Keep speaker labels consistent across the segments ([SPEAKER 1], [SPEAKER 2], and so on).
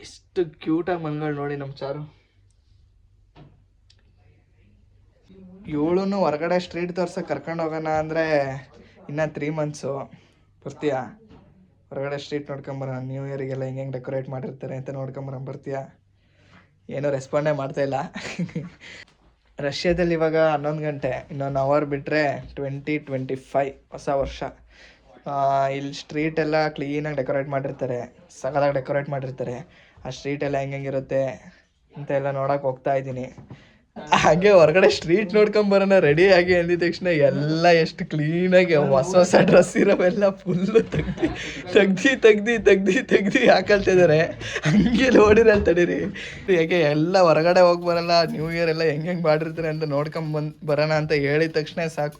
[SPEAKER 1] ಎಷ್ಟು ಕ್ಯೂಟಾಗಿ ಮನ್ಗಳು ನೋಡಿ ನಮ್ಮ ಚಾರು. ಇವಳನ್ನು ಹೊರಗಡೆ ಸ್ಟ್ರೀಟ್ ತೋರ್ಸಕ್ಕೆ ಕರ್ಕೊಂಡು ಹೋಗೋಣ ಅಂದರೆ ಇನ್ನೂ 3 months. ಬರ್ತೀಯಾ? ಹೊರಗಡೆ ಸ್ಟ್ರೀಟ್ ನೋಡ್ಕೊಂಬರೋಣ. ನ್ಯೂ ಇಯರಿಗೆಲ್ಲ ಹೆಂಗೆ ಡೆಕೋರೇಟ್ ಮಾಡಿರ್ತಾರೆ ಅಂತ ನೋಡ್ಕೊಂಬರೋಣ. ಬರ್ತೀಯಾ? ಏನೋ ರೆಸ್ಪಾಂಡೇ ಮಾಡ್ತಾಯಿಲ್ಲ. ರಷ್ಯಾದಲ್ಲಿ ಇವಾಗ 11 ಗಂಟೆ, ಇನ್ನೊಂದು ಅವರ್ ಬಿಟ್ಟರೆ 2025 ಹೊಸ ವರ್ಷ. ಇಲ್ಲಿ ಸ್ಟ್ರೀಟೆಲ್ಲ ಕ್ಲೀನಾಗಿ ಡೆಕೋರೇಟ್ ಮಾಡಿರ್ತಾರೆ, ಸಗದಾಗಿ ಡೆಕೋರೇಟ್ ಮಾಡಿರ್ತಾರೆ. ಆ ಸ್ಟ್ರೀಟೆಲ್ಲ ಹೆಂಗಿರುತ್ತೆ ಅಂತ ಎಲ್ಲ ನೋಡೋಕೆ ಹೋಗ್ತಾ ಇದ್ದೀನಿ. ಹಾಗೆ ಹೊರಗಡೆ ಸ್ಟ್ರೀಟ್ ನೋಡ್ಕೊಂಬರೋಣ ರೆಡಿ ಆಗಿ ಅಂದಿದ ತಕ್ಷಣ ಎಲ್ಲ ಎಷ್ಟು ಕ್ಲೀನಾಗಿ ಹೊಸ ಡ್ರೆಸ್ ಇರೋವೆಲ್ಲ ಫುಲ್ಲು ತೆಗ್ದು ಹಾಕೊಳ್ತಿದ್ದಾರೆ. ಹಂಗೆ ನೋಡಿರಲ್ಲಿ ತಡೀರಿ, ಯಾಕೆ ಎಲ್ಲ ಹೊರಗಡೆ ಹೋಗಿ ಬರಲ್ಲ. ನ್ಯೂ ಇಯರ್ ಎಲ್ಲ ಹೆಂಗೆ ಮಾಡಿರ್ತಾರೆ ಅಂತ ಬರೋಣ ಅಂತ ಹೇಳಿದ ತಕ್ಷಣ ಸಾಕು,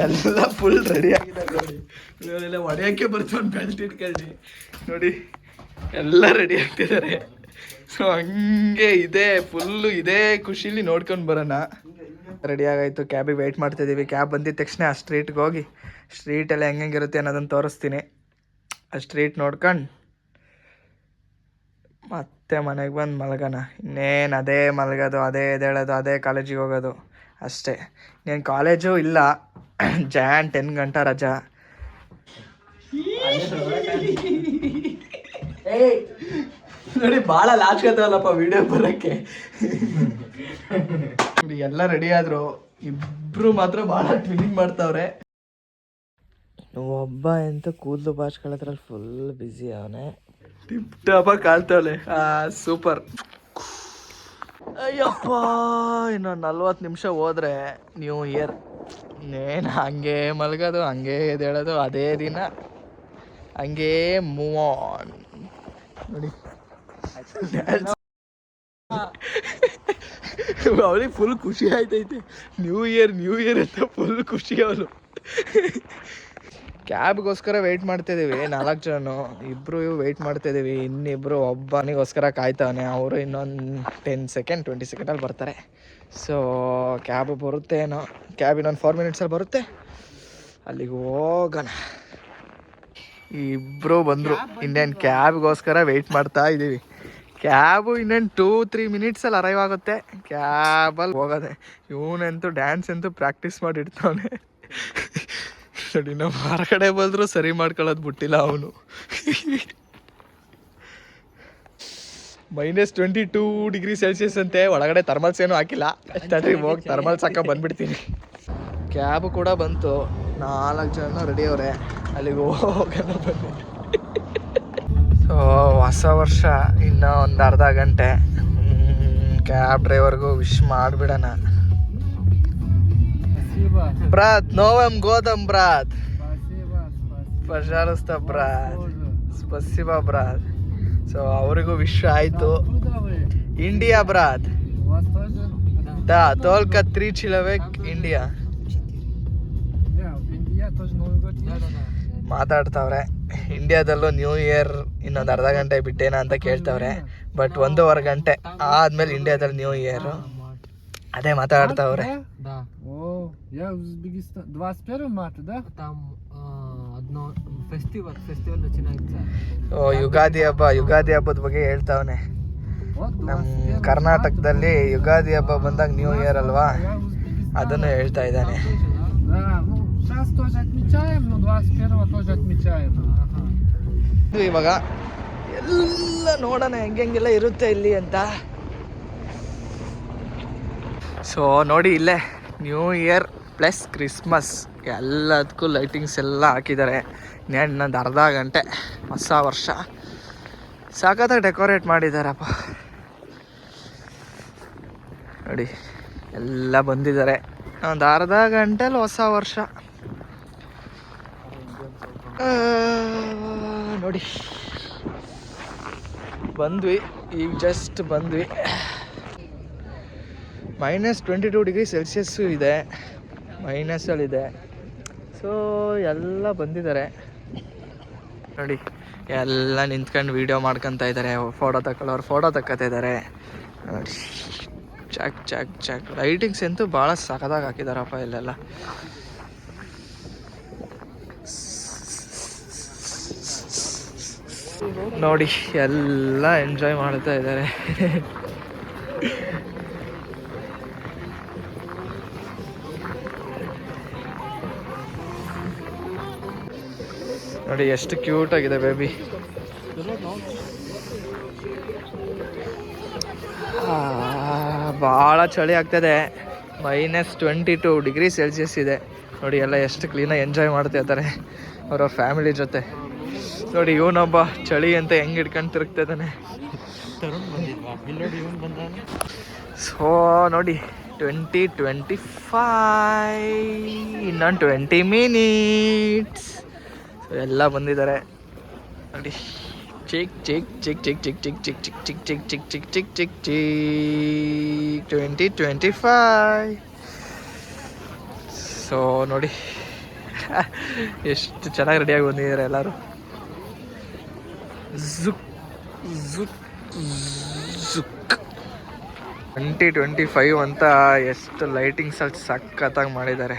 [SPEAKER 1] ಎಲ್ಲ ಫುಲ್ ರೆಡಿ ಆಗಿದ್ದಾರೆ ನೋಡಿ. ಇವರೆಲ್ಲ ಹೊಡೆಯೋಕ್ಕೆ ಬರ್ತೀವಿ ಬೆಲ್ಟ್ ಇಟ್ಕೊಳ್ಳಿ ನೋಡಿ, ಎಲ್ಲ ರೆಡಿ ಆಗ್ತಿದ್ದಾರೆ. ಸೊ ಹಂಗೆ ಇದೇ ಖುಷಿಲಿ ನೋಡ್ಕೊಂಡು ಬರೋಣ. ರೆಡಿ ಆಗಾಯಿತು, ಕ್ಯಾಬಿಗೆ ವೆಯ್ಟ್ ಮಾಡ್ತಾಯಿದ್ದೀವಿ. ಕ್ಯಾಬ್ ಬಂದಿದ ತಕ್ಷಣ ಆ ಸ್ಟ್ರೀಟ್ಗೆ ಹೋಗಿ ಸ್ಟ್ರೀಟೆಲ್ಲ ಹೆಂಗಿರುತ್ತೆ ಅನ್ನೋದನ್ನು ತೋರಿಸ್ತೀನಿ. ಆ ಸ್ಟ್ರೀಟ್ ನೋಡ್ಕೊಂಡು ಮತ್ತೆ ಮನೆಗೆ ಬಂದು ಮಲಗೋಣ. ಇನ್ನೇನು ಅದೇ ಮಲಗೋದು, ಅದೇ ಎದ್ದೇಳೋದು, ಅದೇ ಕಾಲೇಜಿಗೆ ಹೋಗೋದು ಅಷ್ಟೇ. ಇನ್ನೇನು ಕಾಲೇಜು ಇಲ್ಲ. Jan 10 ಗಂಟೆ ರಜಾ. ನೋಡಿ ಭಾಳ ಲಾಚ್ಕತ್ತವಲ್ಲಪ್ಪ ವಿಡಿಯೋ ಬರೋಕ್ಕೆ. ಎಲ್ಲ ರೆಡಿ ಆದರು, ಇಬ್ರು ಮಾತ್ರ ಭಾಳ ಟ್ವಿನಿಂಗ್ ಮಾಡ್ತಾವ್ರೆ. ಒಬ್ಬ ಎಂತ ಕೂದಲು ಬಾಚ್ಕೊಳ್ಳೋದ್ರಲ್ಲಿ ಫುಲ್ ಬ್ಯುಸಿ ಅವನೇ. ಟಿಪ್ ಟಾಪಾಗಿ ಕಾಣ್ತಾವಳೆ. ಸೂಪರ್. ಅಯ್ಯಪ್ಪ, ಇನ್ನೊಂದು 40 ನಿಮಿಷ ಹೋದ್ರೆ ನ್ಯೂ ಇಯರ್. ಇನ್ನೇನು ಹಂಗೆ ಮಲಗೋದು, ಹಂಗೆ ಎದ್ದೇಳೋದು, ಅದೇ ದಿನ ಹಂಗೇ ಮೂವ್ ಆನ್. ನೋಡಿ ಅವಳಿಗೆ ಫುಲ್ ಖುಷಿ ಆಯ್ತೈತೆ. ನ್ಯೂ ಇಯರ್ ಅಂತ ಫುಲ್ ಖುಷಿ ಅವಳು. ಕ್ಯಾಬ್ಗೋಸ್ಕರ ವೆಯ್ಟ್ ಮಾಡ್ತಿದ್ದೀವಿ 4 ಜನ. ಇಬ್ಬರು ವೆಯ್ಟ್ ಮಾಡ್ತಿದ್ದೀವಿ, ಇನ್ನಿಬ್ಬರು ಒಬ್ಬನಿಗೋಸ್ಕರ ಕಾಯ್ತಾವನೆ. ಅವರು ಇನ್ನೊಂದು 10 ಸೆಕೆಂಡ್ 20 ಸೆಕೆಂಡಲ್ಲಿ ಬರ್ತಾರೆ. ಸೊ ಕ್ಯಾಬ್ ಬರುತ್ತೆ ಏನೋ, ಕ್ಯಾಬ್ ಇನ್ನೊಂದು 4 ಮಿನಿಟ್ಸಲ್ಲಿ ಬರುತ್ತೆ. ಅಲ್ಲಿಗೆ ಹೋಗೋಣ. ಇಬ್ಬರು ಬಂದರು, ಇನ್ನೇನು ಕ್ಯಾಬ್ಗೋಸ್ಕರ ವೆಯ್ಟ್ ಮಾಡ್ತಾ ಇದ್ದೀವಿ. ಕ್ಯಾಬು ಇನ್ನೇನು 2-3 ಮಿನಿಟ್ಸಲ್ಲಿ ಅರೈವ್ ಆಗುತ್ತೆ. ಕ್ಯಾಬಲ್ಲಿ ಹೋಗೋದೆ. ಇವನಂತೂ ಡ್ಯಾನ್ಸ್ ಅಂತೂ ಪ್ರಾಕ್ಟೀಸ್ ಮಾಡಿಡ್ತಾವನೆ ನೋಡಿ. ನಾವು ಹೊರಗಡೆ ಬಂದರೂ ಸರಿ ಮಾಡ್ಕೊಳ್ಳೋದು ಬಿಟ್ಟಿಲ್ಲ ಅವನು. -22 ಡಿಗ್ರಿ ಸೆಲ್ಸಿಯಸ್ ಅಂತೆ. ಒಳಗಡೆ ಥರ್ಮಲ್ಸ್ ಏನೂ ಹಾಕಿಲ್ಲ. ತಡ್ರಿ ಹೋಗಿ ಥರ್ಮಲ್ಸ್ ಹಾಕೋ ಬಂದುಬಿಡ್ತೀನಿ. ಕ್ಯಾಬು ಕೂಡ ಬಂತು, 4 ಜನ ರೆಡಿ ಅವರೇ. ಅಲ್ಲಿಗೆ ಹೋಗೋಣ ಬನ್ನಿ. ಸೊ ಹೊಸ ವರ್ಷ ಇನ್ನೂ ಒಂದು ಅರ್ಧ ಗಂಟೆ. ಕ್ಯಾಬ್ ಡ್ರೈವರ್ಗೂ ವಿಶ್ ಮಾಡಿಬಿಡೋಣ. Брат, Новым годом, брат! Пожалуйста, брат. Спасибо, брат. ಸೊ ಅವರಿಗೂ ವಿಶ್ ಆಯಿತು. ಇಂಡಿಯಾ, ಬ್ರಾತ್. Да, только 3 человек India. ಮಾತಾಡ್ತಾವ್ರೆ. ಇಂಡಿಯಾದಲ್ಲೂ ನ್ಯೂ ಇಯರ್ ಇನ್ನೊಂದು ಅರ್ಧ ಗಂಟೆ ಬಿಟ್ಟೇನ ಅಂತ ಕೇಳ್ತಾವ್ರೆ. ಬಟ್ 1.5 ಗಂಟೆ ಆದ್ಮೇಲೆ ಇಂಡಿಯಾದಲ್ಲಿ ನ್ಯೂ ಇಯರು. ಅದೇ ಮಾತಾಡ್ತಾವ್ರೆ. ಯುಗಾದಿ ಹಬ್ಬದ ಬಗ್ಗೆ ಹೇಳ್ತಾವನೆ. ನಮ್ಮ ಕರ್ನಾಟಕದಲ್ಲಿ ಯುಗಾದಿ ಹಬ್ಬ ಬಂದಾಗ ನ್ಯೂ ಇಯರ್ ಅಲ್ವಾ, ಅದನ್ನು ಹೇಳ್ತಾ ಇದ್ದಾನೆ. ಇವಾಗ ಎಲ್ಲ ನೋಡೋಣ ಹೆಂಗೆಲ್ಲ ಇರುತ್ತೆ ಇಲ್ಲಿ ಅಂತ. ಸೊ ನೋಡಿ, ಇಲ್ಲೇ ನ್ಯೂ ಇಯರ್ ಪ್ಲಸ್ ಕ್ರಿಸ್ಮಸ್ ಎಲ್ಲದಕ್ಕೂ ಲೈಟಿಂಗ್ಸ್ ಎಲ್ಲ ಹಾಕಿದ್ದಾರೆ. ಇನ್ನೊಂದು ಅರ್ಧ ಗಂಟೆ ಹೊಸ ವರ್ಷ. ಸಖತ್ತಾಗಿ ಡೆಕೋರೇಟ್ ಮಾಡಿದ್ದಾರಪ್ಪ ನೋಡಿ. ಎಲ್ಲ ಬಂದಿದ್ದಾರೆ. ಒಂದು ಅರ್ಧ ಗಂಟೆಲಿ ಹೊಸ ವರ್ಷ ನೋಡಿ. ಬಂದ್ವಿ, ಈಗ ಜಸ್ಟ್ ಬಂದ್ವಿ. -22 ಡಿಗ್ರಿ ಸೆಲ್ಸಿಯಸ್ಸು ಇದೆ, ಮೈನಸಲ್ಲಿದೆ. ಸೊ ಎಲ್ಲ ಬಂದಿದ್ದಾರೆ ನೋಡಿ. ಎಲ್ಲ ನಿಂತ್ಕೊಂಡು ವೀಡಿಯೋ ಮಾಡ್ಕೊತಾ ಇದ್ದಾರೆ. ಫೋಟೋ ತಕ್ಕೊತಾ ಇದ್ದಾರೆ ನೋಡಿ. ಚಕ್ ಲೈಟಿಂಗ್ಸ್ ಅಂತೂ ಭಾಳ ಸಖತ್ತಾಗಿ ಹಾಕಿದಾರಪ್ಪ ಇಲ್ಲೆಲ್ಲ. ನೋಡಿ ಎಲ್ಲ ಎಂಜಾಯ್ ಮಾಡ್ತಾ ಇದ್ದಾರೆ. ನೋಡಿ ಎಷ್ಟು ಕ್ಯೂಟ್ ಆಗಿದೆ ಬೇಬಿ. ಭಾಳ ಚಳಿ ಆಗ್ತದೆ. -22 ಡಿಗ್ರಿ ಸೆಲ್ಸಿಯಸ್ ಇದೆ. ನೋಡಿ ಎಲ್ಲ ಎಷ್ಟು ಕ್ಲೀನಾಗಿ ಎಂಜಾಯ್ ಮಾಡ್ತಾ ಇದ್ದಾರೆ ಅವರ ಫ್ಯಾಮಿಲಿ ಜೊತೆ. ನೋಡಿ ಇವನೊಬ್ಬ ಚಳಿ ಅಂತ ಹೆಂಗೆ ಹಿಡ್ಕೊಂಡು ತಿರುಗ್ತಾ ಇದ್ದಾನೆ. ಸೊ ನೋಡಿ 2025 ಇನ್ನೊಂದು 20 ಮಿನಿಟ್ಸ್ ಎಲ್ಲ ಬಂದಿದ್ದಾರೆ ನೋಡಿ. ಚಿಕ್ ಚಿಕ್ ಚಿಕ್ ಚಿಕ್ ಚಿಕ್ ಚಿಕ್ ಚಿಕ್ ಚಿಕ್ ಚಿಕ್ ಚಿಕ್ ಚಿಕ್ ಚಿಕ್ ಚಿಕ್ ಚಿಕ್ ಚಿಕ್ 2025. ಸೊ ನೋಡಿ ಎಷ್ಟು ಚೆನ್ನಾಗಿ ರೆಡಿಯಾಗಿ ಬಂದಿದ್ದಾರೆ ಎಲ್ಲರೂ. ಝುಕ್ ಝುಕ್ ಝುಕ್ 2025 ಅಂತ ಎಷ್ಟು ಲೈಟಿಂಗ್ಸ್ ಅಲ್ಲಿ ಸಖತ್ತಾಗಿ ಮಾಡಿದ್ದಾರೆ.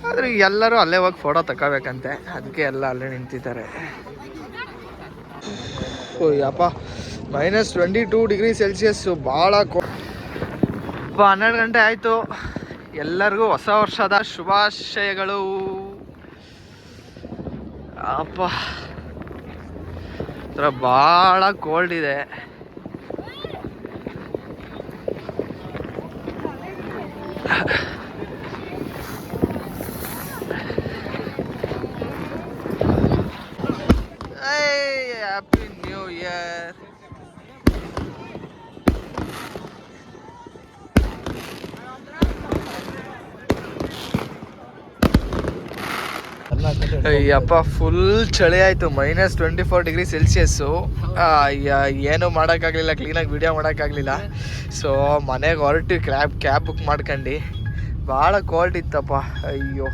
[SPEAKER 1] ಆದರೆ ಎಲ್ಲರೂ ಅಲ್ಲೇ ಹೋಗಿ ಫೋಟೋ ತಗೋಬೇಕಂತೆ, ಅದಕ್ಕೆ ಎಲ್ಲ ಅಲ್ಲೇ ನಿಂತಿದ್ದಾರೆ. ಯಪ್ಪ -22 ಡಿಗ್ರಿ ಸೆಲ್ಸಿಯಸ್ಸು ಭಾಳ 12 ಗಂಟೆ ಆಯಿತು. ಎಲ್ಲರಿಗೂ ಹೊಸ ವರ್ಷದ ಶುಭಾಶಯಗಳು. ಅಪ್ಪ ಭಾಳ ಕೋಲ್ಡ್ ಇದೆ. Happy new year. Ayyappa full ಚಳಿ ಆಯಿತು. -24 ಡಿಗ್ರಿ ಸೆಲ್ಸಿಯಸ್ಸು. ಏನೂ ಮಾಡೋಕ್ಕಾಗಲಿಲ್ಲ, ಕ್ಲೀನಾಗಿ ವಿಡಿಯೋ ಮಾಡೋಕ್ಕಾಗಲಿಲ್ಲ. ಸೊ ಮನೆಗೆ ಹೊರಟು ಕ್ಯಾಬ್ ಬುಕ್ ಮಾಡ್ಕೊಂಡು. ಭಾಳ ಕೋಲ್ಡ್ ಇತ್ತಪ್ಪ. ಅಯ್ಯೋ